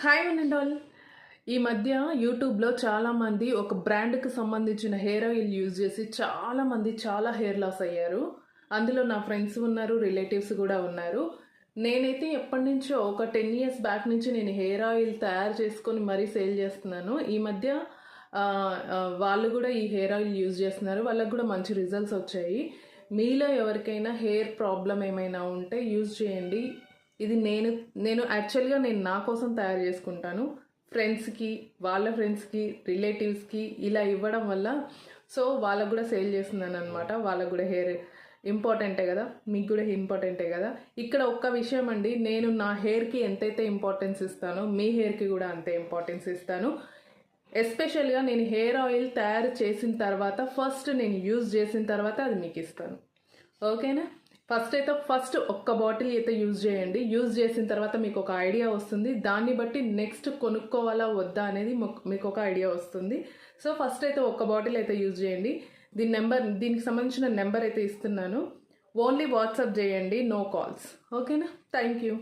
Hi and all. ఈ మధ్య యూట్యూబ్లో చాలామంది ఒక బ్రాండ్కి సంబంధించిన హెయిర్ ఆయిల్ యూజ్ చేసి చాలామంది చాలా హెయిర్ లాస్ అయ్యారు. అందులో నా ఫ్రెండ్స్ ఉన్నారు, రిలేటివ్స్ కూడా ఉన్నారు. నేనైతే ఎప్పటి నుంచో ఒక 10 years బ్యాక్ నుంచి నేను హెయిర్ ఆయిల్ తయారు చేసుకొని మరీ సేల్ చేస్తున్నాను. ఈ మధ్య వాళ్ళు కూడా ఈ హెయిర్ ఆయిల్ యూజ్ చేస్తున్నారు. వాళ్ళకు కూడా మంచి రిజల్ట్స్ వచ్చాయి. మీలో ఎవరికైనా హెయిర్ ప్రాబ్లం ఏమైనా ఉంటే యూజ్ చేయండి. ఇది నేను యాక్చువల్గా నేను నా కోసం తయారు చేసుకుంటాను. ఫ్రెండ్స్కి, వాళ్ళ ఫ్రెండ్స్కి, రిలేటివ్స్కి ఇలా ఇవ్వడం వల్ల వాళ్ళకు కూడా సేల్ చేస్తున్నాను అనమాట. వాళ్ళకు కూడా హెయిర్ ఇంపార్టెంటే కదా, మీకు కూడా ఇంపార్టెంటే కదా. ఇక్కడ ఒక్క విషయం అండి, నేను నా హెయిర్కి ఎంతైతే ఇంపార్టెన్స్ ఇస్తానో మీ హెయిర్కి కూడా అంతే ఇంపార్టెన్స్ ఇస్తాను. ఎస్పెషల్గా నేను హెయిర్ ఆయిల్ తయారు చేసిన తర్వాత ఫస్ట్ నేను యూజ్ చేసిన తర్వాత అది మీకు ఇస్తాను. ఓకేనా? ఫస్ట్ ఒక్క బాటిల్ అయితే యూజ్ చేయండి. యూజ్ చేసిన తర్వాత మీకు ఒక ఐడియా వస్తుంది. దాన్ని బట్టి నెక్స్ట్ కొనుక్కోవాలా వద్దా అనేది మీకు ఒక ఐడియా వస్తుంది. ఫస్ట్ అయితే ఒక్క బాటిల్ అయితే యూజ్ చేయండి. దీనికి సంబంధించిన నెంబర్ అయితే ఇస్తున్నాను. ఓన్లీ వాట్సాప్ చేయండి, నో కాల్స్. ఓకేనా? Thank you.